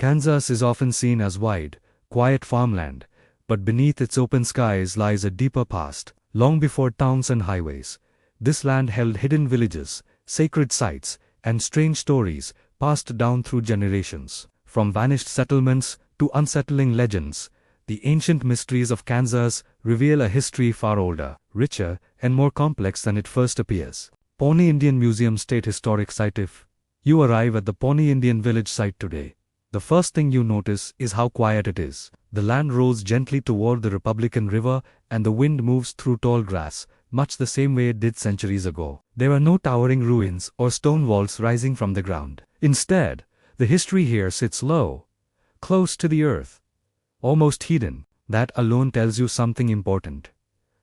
Kansas is often seen as wide, quiet farmland, but beneath its open skies lies a deeper past. Long before towns and highways, this land held hidden villages, sacred sites, and strange stories passed down through generations. From vanished settlements to unsettling legends, the ancient mysteries of Kansas reveal a history far older, richer, and more complex than it first appears. Pawnee Indian Museum State Historic Site. If you arrive at the Pawnee Indian Village site today, the first thing you notice is how quiet it is. The land rolls gently toward the Republican River, and the wind moves through tall grass, much the same way it did centuries ago. There are no towering ruins or stone walls rising from the ground. Instead, the history here sits low, close to the earth, almost hidden. That alone tells you something important.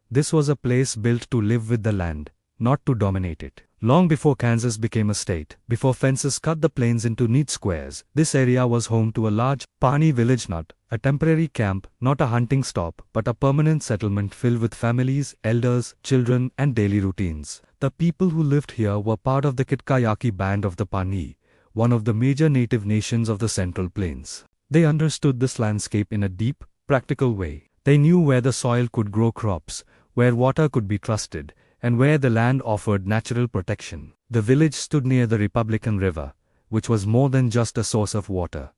This was a place built to live with the land, not to dominate it. Long before Kansas became a state, before fences cut the plains into neat squares, this area was home to a large Pawnee village, not a temporary camp, not a hunting stop, but a permanent settlement filled with families, elders, children, and daily routines. The people who lived here were part of the Kitkayaki band of the Pawnee, one of the major native nations of the Central Plains. They understood this landscape in a deep, practical way. They knew where the soil could grow crops, where water could be trusted, and where the land offered natural protection. The village stood near the Republican River, which was more than just a source of water.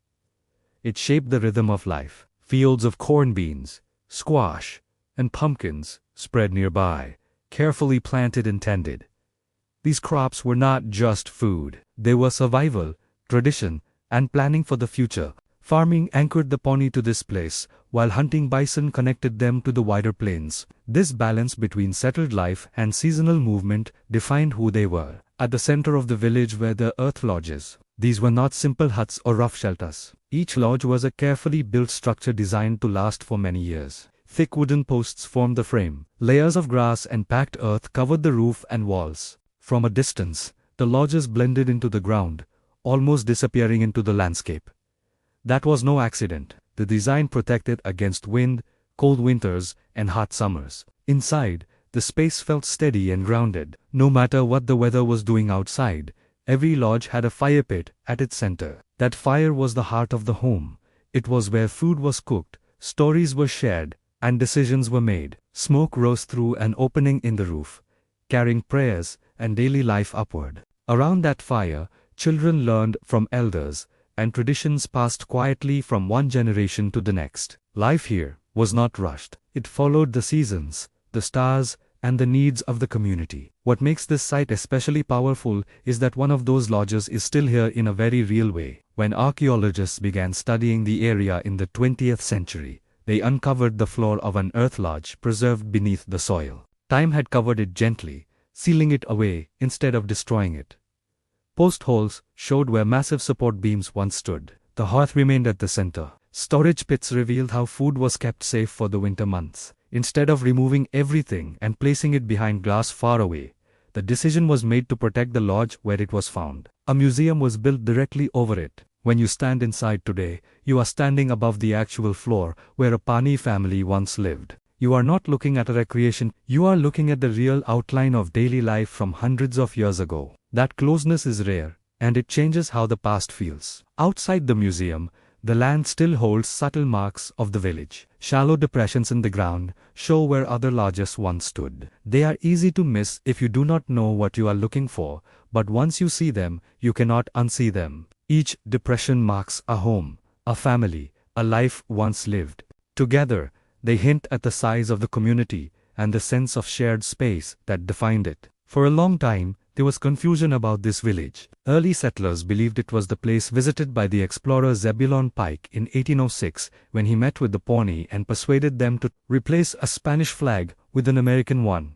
It shaped the rhythm of life. Fields of corn beans, squash, and pumpkins spread nearby, carefully planted and tended. These crops were not just food, they were survival, tradition, and planning for the future. Farming anchored the Pawnee to this place, while hunting bison connected them to the wider plains. This balance between settled life and seasonal movement defined who they were. At the center of the village were the earth lodges. These were not simple huts or rough shelters. Each lodge was a carefully built structure designed to last for many years. Thick wooden posts formed the frame. Layers of grass and packed earth covered the roof and walls. From a distance, the lodges blended into the ground, almost disappearing into the landscape. That was no accident. The design protected against wind, cold winters, and hot summers. Inside, the space felt steady and grounded. No matter what the weather was doing outside, every lodge had a fire pit at its center. That fire was the heart of the home. It was where food was cooked, stories were shared, and decisions were made. Smoke rose through an opening in the roof, carrying prayers and daily life upward. Around that fire, children learned from elders, and traditions passed quietly from one generation to the next. Life here was not rushed. It followed the seasons, the stars, and the needs of the community. What makes this site especially powerful is that one of those lodges is still here in a very real way. When archaeologists began studying the area in the 20th century, they uncovered the floor of an earth lodge preserved beneath the soil. Time had covered it gently, sealing it away instead of destroying it. Post holes showed where massive support beams once stood. The hearth remained at the center. Storage pits revealed how food was kept safe for the winter months. Instead of removing everything and placing it behind glass far away, the decision was made to protect the lodge where it was found. A museum was built directly over it. When you stand inside today, you are standing above the actual floor where a Pawnee family once lived. You are not looking at a recreation, you are looking at the real outline of daily life from hundreds of years ago. That closeness is rare, and it changes how the past feels. Outside the museum, the land still holds subtle marks of the village. Shallow depressions in the ground show where other lodges once stood. They are easy to miss if you do not know what you are looking for, but once you see them, you cannot unsee them. Each depression marks a home, a family, a life once lived. Together, they hint at the size of the community and the sense of shared space that defined it. For a long time, there was confusion about this village. Early settlers believed it was the place visited by the explorer Zebulon Pike in 1806 when he met with the Pawnee and persuaded them to replace a Spanish flag with an American one.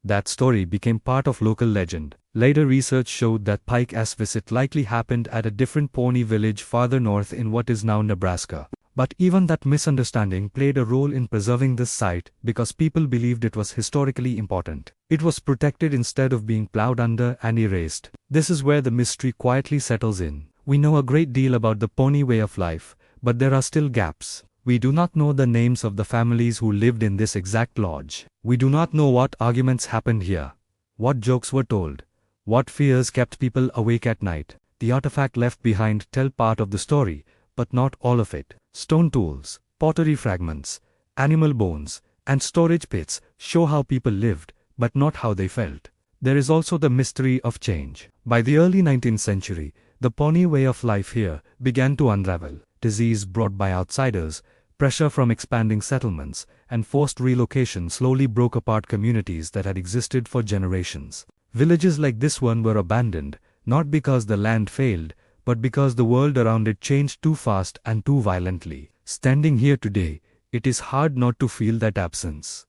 That story became part of local legend. Later research showed that Pike's visit likely happened at a different Pawnee village farther north in what is now Nebraska. But even that misunderstanding played a role in preserving this site because people believed it was historically important. It was protected instead of being plowed under and erased. This is where the mystery quietly settles in. We know a great deal about the Pawnee way of life, but there are still gaps. We do not know the names of the families who lived in this exact lodge. We do not know what arguments happened here, what jokes were told, what fears kept people awake at night. The artifact left behind tell part of the story, but not all of it. Stone tools, pottery fragments, animal bones, and storage pits show how people lived, but not how they felt. There is also the mystery of change. By the early 19th century, the Pawnee way of life here began to unravel. Disease brought by outsiders, pressure from expanding settlements, and forced relocation slowly broke apart communities that had existed for generations. Villages like this one were abandoned, not because the land failed, but because the world around it changed too fast and too violently. Standing here today, it is hard not to feel that absence.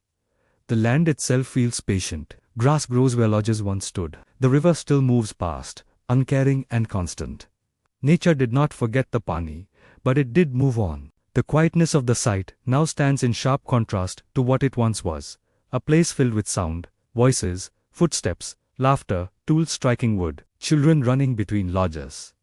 The land itself feels patient. Grass grows where lodges once stood. The river still moves past, uncaring and constant. Nature did not forget the Pawnee, but it did move on. The quietness of the site now stands in sharp contrast to what it once was. A place filled with sound, voices, footsteps, laughter, tools striking wood, children running between lodges.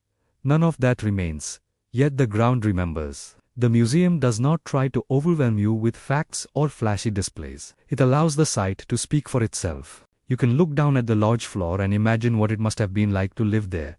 None of that remains, yet the ground remembers. The museum does not try to overwhelm you with facts or flashy displays. It allows the site to speak for itself. You can look down at the lodge floor and imagine what it must have been like to live there,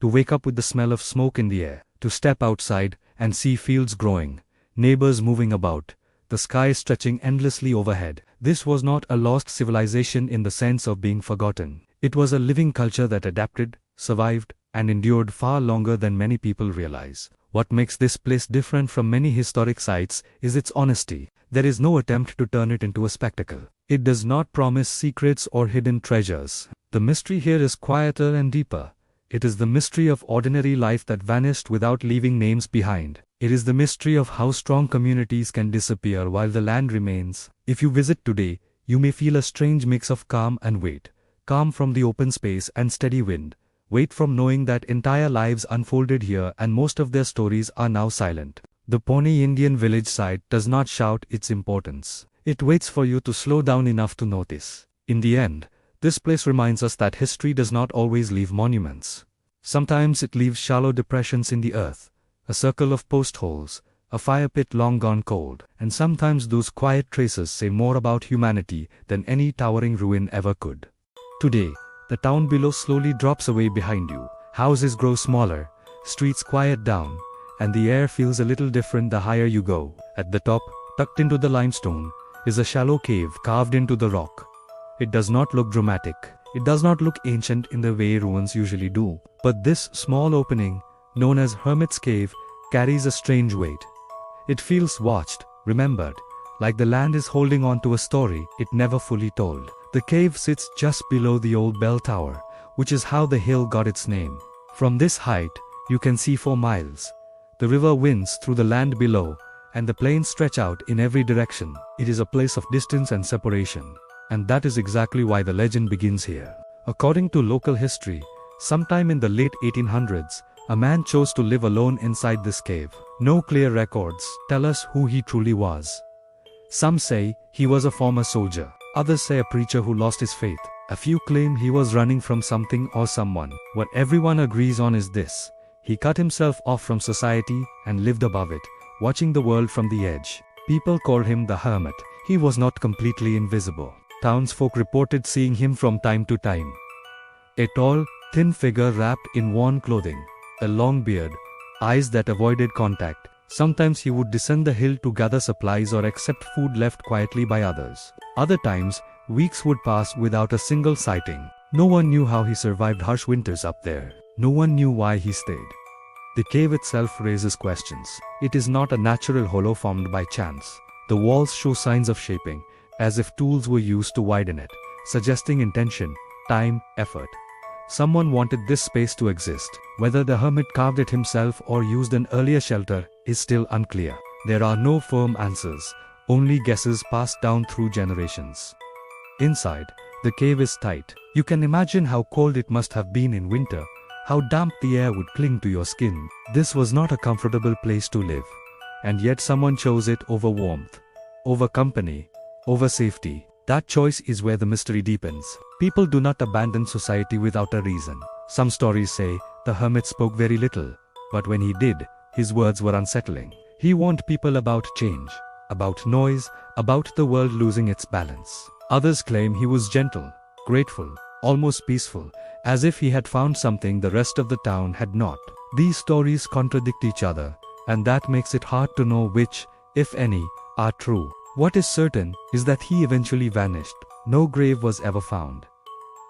to wake up with the smell of smoke in the air, to step outside and see fields growing, neighbors moving about, the sky stretching endlessly overhead. This was not a lost civilization in the sense of being forgotten. It was a living culture that adapted, survived, and endured far longer than many people realize. What makes this place different from many historic sites is its honesty. There is no attempt to turn it into a spectacle. It does not promise secrets or hidden treasures. The mystery here is quieter and deeper. It is the mystery of ordinary life that vanished without leaving names behind. It is the mystery of how strong communities can disappear while the land remains. If you visit today, you may feel a strange mix of calm and weight. Calm from the open space and steady wind. Weight from knowing that entire lives unfolded here and most of their stories are now silent. The Pawnee Indian Village site does not shout its importance. It waits for you to slow down enough to notice. In the end, this place reminds us that history does not always leave monuments. Sometimes it leaves shallow depressions in the earth, a circle of post holes, a fire pit long gone cold, and sometimes those quiet traces say more about humanity than any towering ruin ever could. Today, the town below slowly drops away behind you. Houses grow smaller, streets quiet down, and the air feels a little different the higher you go. At the top, tucked into the limestone, is a shallow cave carved into the rock. It does not look dramatic. It does not look ancient in the way ruins usually do. But this small opening, known as Hermit's Cave, carries a strange weight. It feels watched, remembered, like the land is holding on to a story it never fully told. The cave sits just below the old bell tower, which is how the hill got its name. From this height, you can see for miles. The river winds through the land below, and the plains stretch out in every direction. It is a place of distance and separation. And that is exactly why the legend begins here. According to local history, sometime in the late 1800s, a man chose to live alone inside this cave. No clear records tell us who he truly was. Some say he was a former soldier. Others say a preacher who lost his faith. A few claim he was running from something or someone. What everyone agrees on is this: he cut himself off from society and lived above it, watching the world from the edge. People called him the hermit. He was not completely invisible. Townsfolk reported seeing him from time to time. A tall, thin figure wrapped in worn clothing, a long beard, eyes that avoided contact. Sometimes he would descend the hill to gather supplies or accept food left quietly by others. Other times, weeks would pass without a single sighting. No one knew how he survived harsh winters up there. No one knew why he stayed. The cave itself raises questions. It is not a natural hollow formed by chance. The walls show signs of shaping, as if tools were used to widen it, suggesting intention, time, effort. Someone wanted this space to exist. Whether the hermit carved it himself or used an earlier shelter is still unclear. There are no firm answers, only guesses passed down through generations. Inside, the cave is tight. You can imagine how cold it must have been in winter, how damp the air would cling to your skin. This was not a comfortable place to live. And yet someone chose it over warmth, over company, over safety. That choice is where the mystery deepens. People do not abandon society without a reason. Some stories say the hermit spoke very little, but when he did, his words were unsettling. He warned people about change, about noise, about the world losing its balance. Others claim he was gentle, grateful, almost peaceful, as if he had found something the rest of the town had not. These stories contradict each other, and that makes it hard to know which, if any, are true. What is certain is that he eventually vanished. No grave was ever found.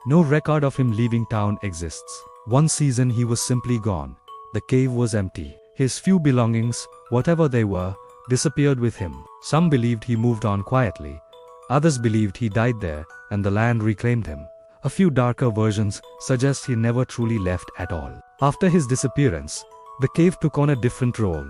No record of him leaving town exists. One season he was simply gone. The cave was empty. His few belongings, whatever they were, disappeared with him. Some believed he moved on quietly. Others believed he died there and the land reclaimed him. A few darker versions suggest he never truly left at all. After his disappearance, the cave took on a different role.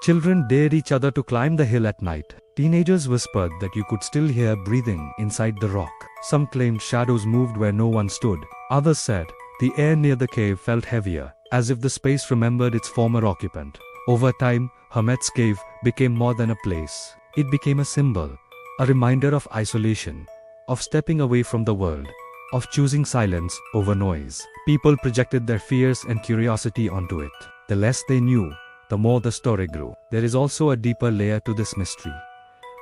Children dared each other to climb the hill at night. Teenagers whispered that you could still hear breathing inside the rock. Some claimed shadows moved where no one stood. Others said the air near the cave felt heavier, as if the space remembered its former occupant. Over time, Hermit's Cave became more than a place. It became a symbol, a reminder of isolation, of stepping away from the world, of choosing silence over noise. People projected their fears and curiosity onto it. The less they knew, the more the story grew. There is also a deeper layer to this mystery.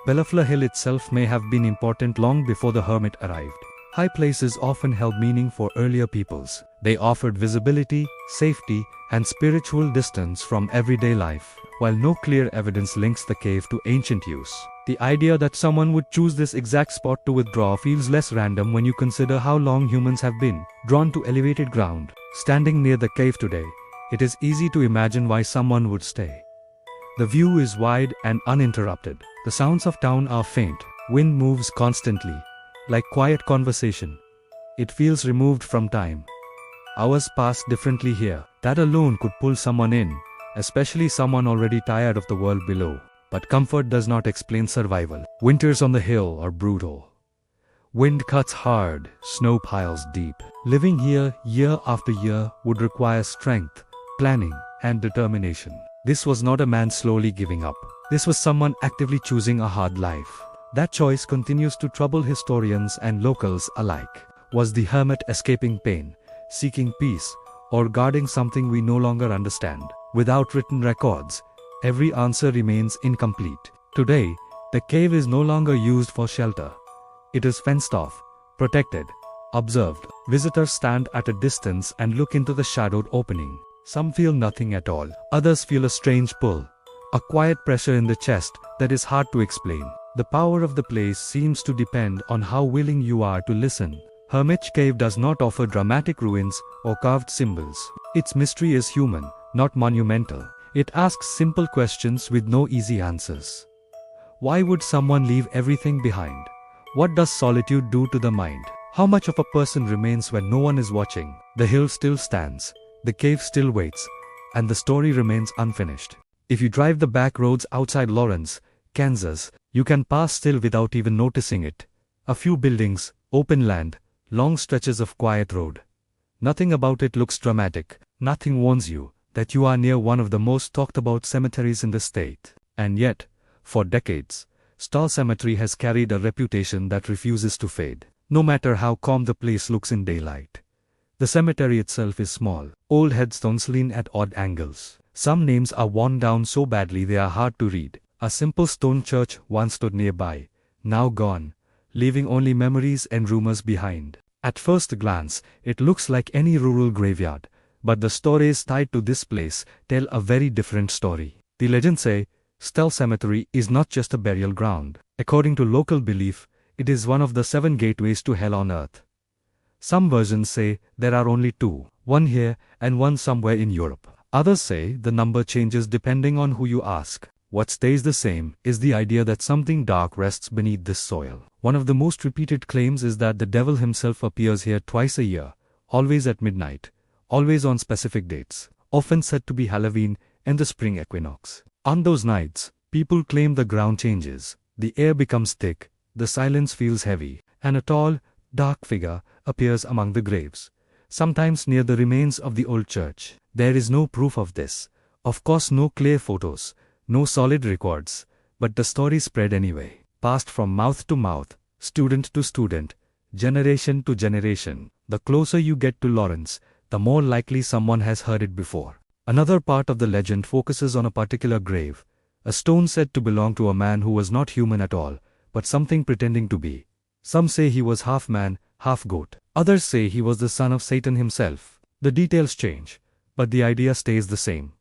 Bellafla Hill itself may have been important long before the hermit arrived. High places often held meaning for earlier peoples. They offered visibility, safety, and spiritual distance from everyday life. While no clear evidence links the cave to ancient use, the idea that someone would choose this exact spot to withdraw feels less random when you consider how long humans have been drawn to elevated ground. Standing near the cave today, it is easy to imagine why someone would stay. The view is wide and uninterrupted. The sounds of town are faint. Wind moves constantly, like quiet conversation. It feels removed from time. Hours pass differently here. That alone could pull someone in, especially someone already tired of the world below. But comfort does not explain survival. Winters on the hill are brutal. Wind cuts hard, snow piles deep. Living here year after year would require strength, planning, and determination. This was not a man slowly giving up. This was someone actively choosing a hard life. That choice continues to trouble historians and locals alike. Was the hermit escaping pain, seeking peace, or guarding something we no longer understand? Without written records, every answer remains incomplete. Today, the cave is no longer used for shelter. It is fenced off, protected, observed. Visitors stand at a distance and look into the shadowed opening. Some feel nothing at all. Others feel a strange pull, a quiet pressure in the chest that is hard to explain. The power of the place seems to depend on how willing you are to listen. Hermit's Cave does not offer dramatic ruins or carved symbols. Its mystery is human, not monumental. It asks simple questions with no easy answers. Why would someone leave everything behind? What does solitude do to the mind? How much of a person remains when no one is watching? The hill still stands, the cave still waits, and the story remains unfinished. If you drive the back roads outside Lawrence, Kansas, you can pass still without even noticing it. A few buildings, open land, long stretches of quiet road. Nothing about it looks dramatic. Nothing warns you that you are near one of the most talked about cemeteries in the state. And yet, for decades, Stall Cemetery has carried a reputation that refuses to fade. No matter how calm the place looks in daylight, the cemetery itself is small. Old headstones lean at odd angles. Some names are worn down so badly they are hard to read. A simple stone church once stood nearby, now gone, leaving only memories and rumors behind. At first glance, it looks like any rural graveyard, but the stories tied to this place tell a very different story. The legends say, Stall Cemetery is not just a burial ground. According to local belief, it is one of the 7 gateways to hell on earth. Some versions say there are only 2, one here and one somewhere in Europe. Others say the number changes depending on who you ask. What stays the same is the idea that something dark rests beneath this soil. One of the most repeated claims is that the devil himself appears here twice a year, always at midnight, always on specific dates, often said to be Halloween and the spring equinox. On those nights, people claim the ground changes, the air becomes thick, the silence feels heavy, and a tall, dark figure appears among the graves, sometimes near the remains of the old church. There is no proof of this. Of course, no clear photos, no solid records, but the story spread anyway, passed from mouth to mouth, student to student, generation to generation. The closer you get to Lawrence, the more likely someone has heard it before. Another part of the legend focuses on a particular grave, a stone said to belong to a man who was not human at all, but something pretending to be. Some say he was half man, half-goat. Others say he was the son of Satan himself. The details change, but the idea stays the same.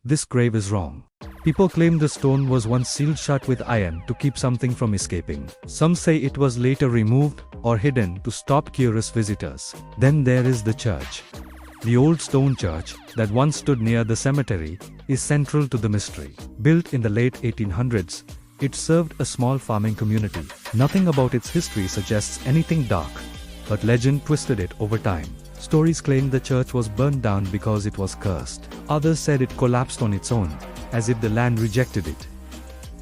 This grave is wrong. People claim the stone was once sealed shut with iron to keep something from escaping. Some say it was later removed or hidden to stop curious visitors. Then there is the church. The old stone church that once stood near the cemetery is central to the mystery. Built in the late 1800s, it served a small farming community. Nothing about its history suggests anything dark, but legend twisted it over time. Stories claim the church was burned down because it was cursed. Others said it collapsed on its own, as if the land rejected it.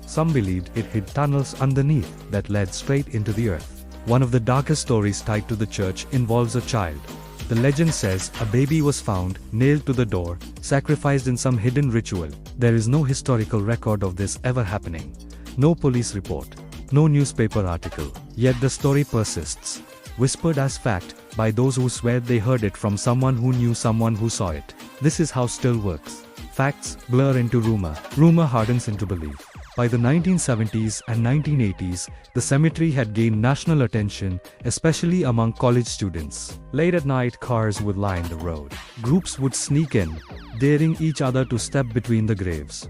Some believed it hid tunnels underneath that led straight into the earth. One of the darkest stories tied to the church involves a child. The legend says a baby was found, nailed to the door, sacrificed in some hidden ritual. There is no historical record of this ever happening. No police report. No newspaper article. Yet the story persists. Whispered as fact by those who swear they heard it from someone who knew someone who saw it. This is how still works. Facts blur into rumor. Rumor hardens into belief. By the 1970s and 1980s, the cemetery had gained national attention, especially among college students. Late at night, cars would line the road. Groups would sneak in, daring each other to step between the graves.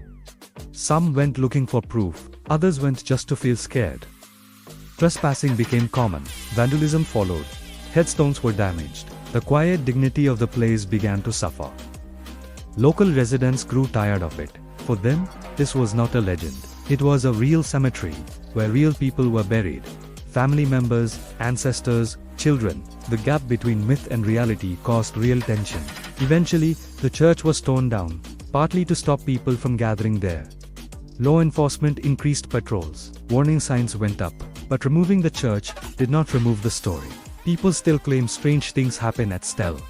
Some went looking for proof, others went just to feel scared. Trespassing became common. Vandalism followed. Headstones were damaged. The quiet dignity of the place began to suffer. Local residents grew tired of it. For them, this was not a legend. It was a real cemetery, where real people were buried. Family members, ancestors, children. The gap between myth and reality caused real tension. Eventually, the church was torn down, partly to stop people from gathering there. Law enforcement increased patrols. Warning signs went up. But removing the church did not remove the story. People still claim strange things happen at Stell.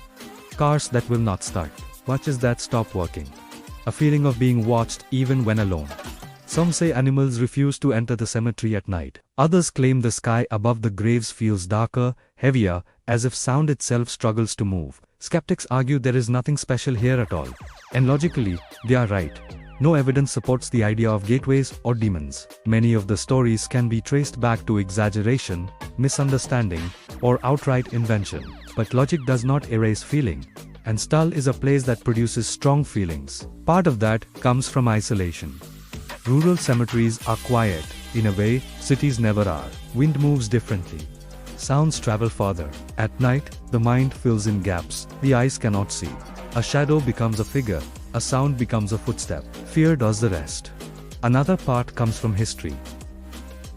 Cars that will not start. Watches that stop working. A feeling of being watched even when alone. Some say animals refuse to enter the cemetery at night. Others claim the sky above the graves feels darker, heavier, as if sound itself struggles to move. Skeptics argue there is nothing special here at all. And logically, they are right. No evidence supports the idea of gateways or demons. Many of the stories can be traced back to exaggeration, misunderstanding, or outright invention. But logic does not erase feeling. And Stell is a place that produces strong feelings. Part of that comes from isolation. Rural cemeteries are quiet, in a way cities never are. Wind moves differently. Sounds travel farther. At night, the mind fills in gaps the eyes cannot see. A shadow becomes a figure. A sound becomes a footstep. Fear does the rest. Another part comes from history.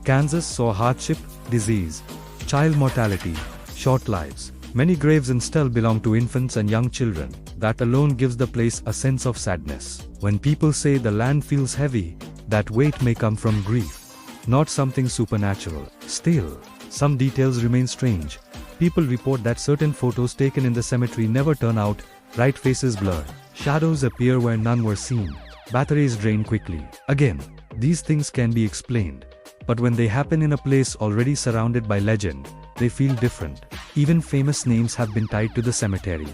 Kansas saw hardship, disease, child mortality, short lives. Many graves in Stell belong to infants and young children. That alone gives the place a sense of sadness. When people say the land feels heavy, that weight may come from grief, not something supernatural. Still, some details remain strange. People report that certain photos taken in the cemetery never turn out right, faces blur. Shadows appear where none were seen. Batteries drain quickly. Again, these things can be explained. But when they happen in a place already surrounded by legend, they feel different. Even famous names have been tied to the cemetery.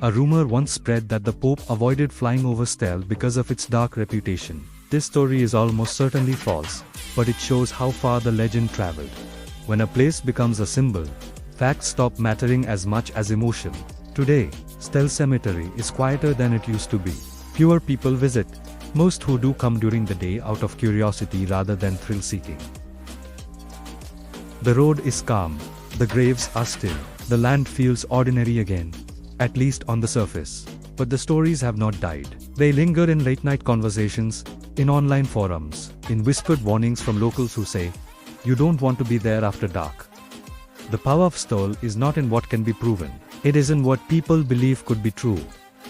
A rumor once spread that the Pope avoided flying over Stell because of its dark reputation. This story is almost certainly false, but it shows how far the legend traveled. When a place becomes a symbol, facts stop mattering as much as emotion. Today, Stell Cemetery is quieter than it used to be. Fewer people visit. Most who do come during the day out of curiosity rather than thrill-seeking. The road is calm. The graves are still. The land feels ordinary again, at least on the surface. But the stories have not died. They linger in late-night conversations, in online forums, in whispered warnings from locals who say, "You don't want to be there after dark." The power of Stell is not in what can be proven. It is in what people believe could be true.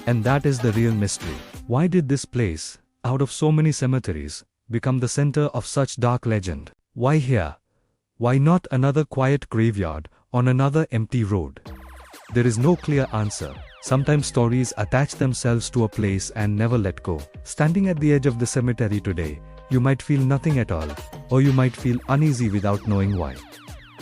And that is the real mystery. Why did this place, out of so many cemeteries, become the center of such dark legend? Why here? Why not another quiet graveyard on another empty road? There is no clear answer. Sometimes stories attach themselves to a place and never let go. Standing at the edge of the cemetery today, you might feel nothing at all, or you might feel uneasy without knowing why.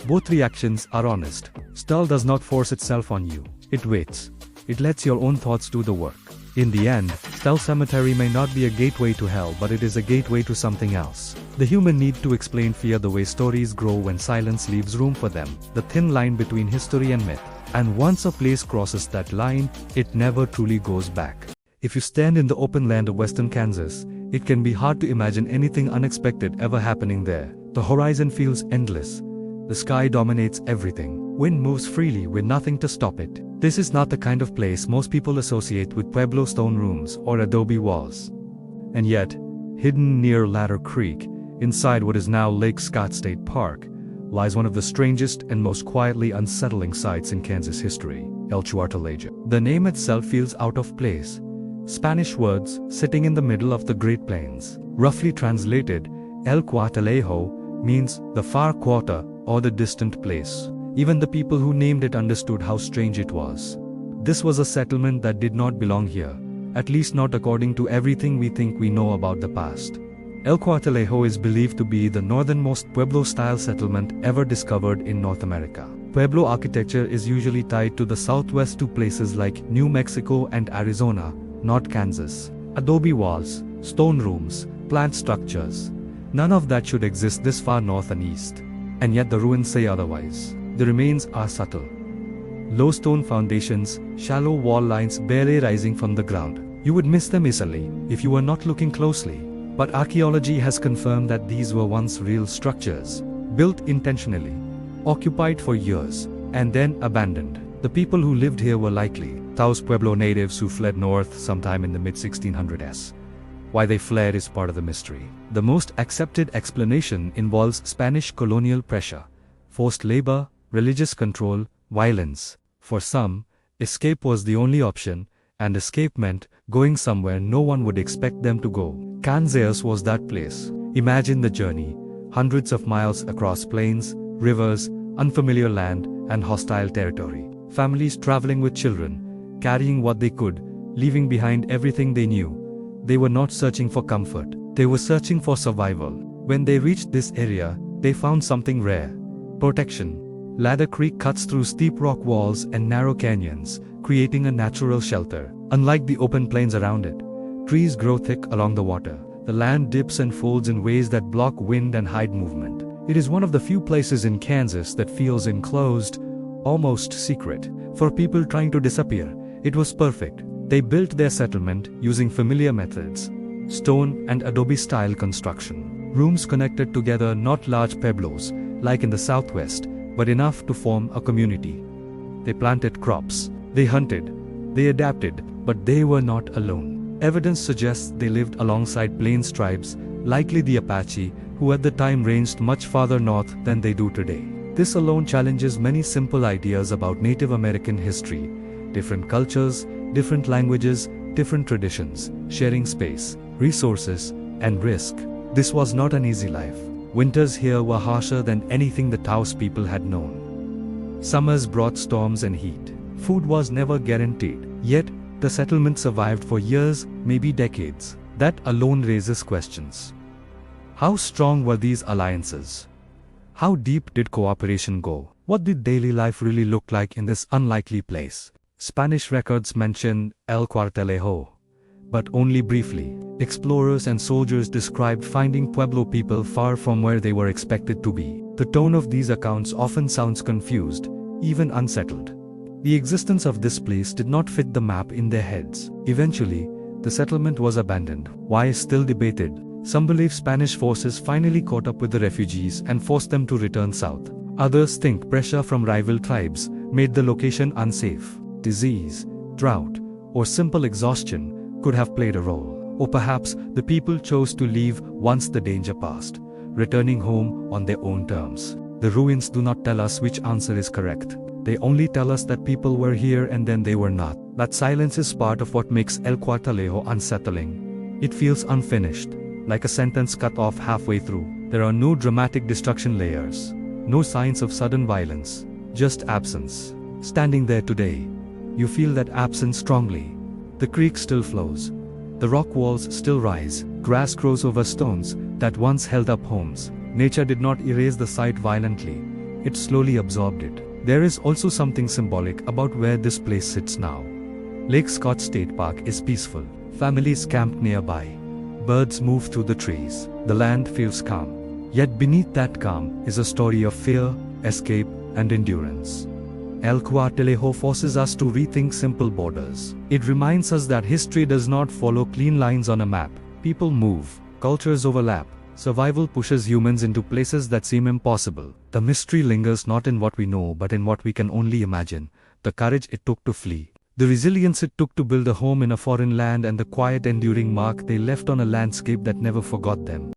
Both reactions are honest. Stell does not force itself on you. It waits. It lets your own thoughts do the work. In the end, Stell Cemetery may not be a gateway to hell, but it is a gateway to something else. The human need to explain fear the way stories grow when silence leaves room for them, the thin line between history and myth. And once a place crosses that line, it never truly goes back. If you stand in the open land of western Kansas, it can be hard to imagine anything unexpected ever happening there. The horizon feels endless. The sky dominates everything. Wind moves freely with nothing to stop it. This is not the kind of place most people associate with Pueblo stone rooms or adobe walls. And yet, hidden near Ladder Creek, inside what is now Lake Scott State Park, lies one of the strangest and most quietly unsettling sites in Kansas history, El Cuartelejo. The name itself feels out of place. Spanish words sitting in the middle of the Great Plains. Roughly translated, El Cuartelejo means the far quarter or the distant place. Even the people who named it understood how strange it was. This was a settlement that did not belong here, at least not according to everything we think we know about the past. El Cuartelejo is believed to be the northernmost Pueblo-style settlement ever discovered in North America. Pueblo architecture is usually tied to the southwest to places like New Mexico and Arizona, not Kansas. Adobe walls, stone rooms, plant structures. None of that should exist this far north and east. And yet the ruins say otherwise. The remains are subtle. Low stone foundations, shallow wall lines barely rising from the ground. You would miss them easily if you were not looking closely. But archaeology has confirmed that these were once real structures, built intentionally, occupied for years, and then abandoned. The people who lived here were likely Taos Pueblo natives who fled north sometime in the mid-1600s. Why they fled is part of the mystery. The most accepted explanation involves Spanish colonial pressure, forced labor, religious control, violence. For some, escape was the only option, and escape meant going somewhere no one would expect them to go. Kansas was that place. Imagine the journey, hundreds of miles across plains, rivers, unfamiliar land, and hostile territory. Families traveling with children, carrying what they could, leaving behind everything they knew. They were not searching for comfort, they were searching for survival. When they reached this area, they found something rare: protection. Ladder Creek cuts through steep rock walls and narrow canyons, creating a natural shelter. Unlike the open plains around it, trees grow thick along the water. The land dips and folds in ways that block wind and hide movement. It is one of the few places in Kansas that feels enclosed, almost secret. For people trying to disappear, it was perfect. They built their settlement using familiar methods: stone and adobe-style construction. Rooms connected together, not large pueblos, like in the southwest, but enough to form a community. They planted crops, they hunted, they adapted, but they were not alone. Evidence suggests they lived alongside plains tribes, likely the Apache, who at the time ranged much farther north than they do today. This alone challenges many simple ideas about Native American history: different cultures, different languages, different traditions, sharing space, resources, and risk. This was not an easy life. Winters here were harsher than anything the Taos people had known. Summers brought storms and heat. Food was never guaranteed. Yet, the settlement survived for years, maybe decades. That alone raises questions. How strong were these alliances? How deep did cooperation go? What did daily life really look like in this unlikely place? Spanish records mention El Cuartelejo, but only briefly. Explorers and soldiers described finding Pueblo people far from where they were expected to be. The tone of these accounts often sounds confused, even unsettled. The existence of this place did not fit the map in their heads. Eventually, the settlement was abandoned. Why is still debated. Some believe Spanish forces finally caught up with the refugees and forced them to return south. Others think pressure from rival tribes made the location unsafe. Disease, drought, or simple exhaustion could have played a role. Or perhaps the people chose to leave once the danger passed, returning home on their own terms. The ruins do not tell us which answer is correct. They only tell us that people were here and then they were not. That silence is part of what makes El Cuartelejo unsettling. It feels unfinished, like a sentence cut off halfway through. There are no dramatic destruction layers, no signs of sudden violence, just absence. Standing there today, you feel that absence strongly. The creek still flows. The rock walls still rise. Grass grows over stones that once held up homes. Nature did not erase the site violently. It slowly absorbed it. There is also something symbolic about where this place sits now. Lake Scott State Park is peaceful. Families camp nearby. Birds move through the trees. The land feels calm. Yet beneath that calm is a story of fear, escape, and endurance. El Cuartelejo forces us to rethink simple borders. It reminds us that history does not follow clean lines on a map. People move, cultures overlap, survival pushes humans into places that seem impossible. The mystery lingers not in what we know but in what we can only imagine, the courage it took to flee, the resilience it took to build a home in a foreign land, and the quiet enduring mark they left on a landscape that never forgot them.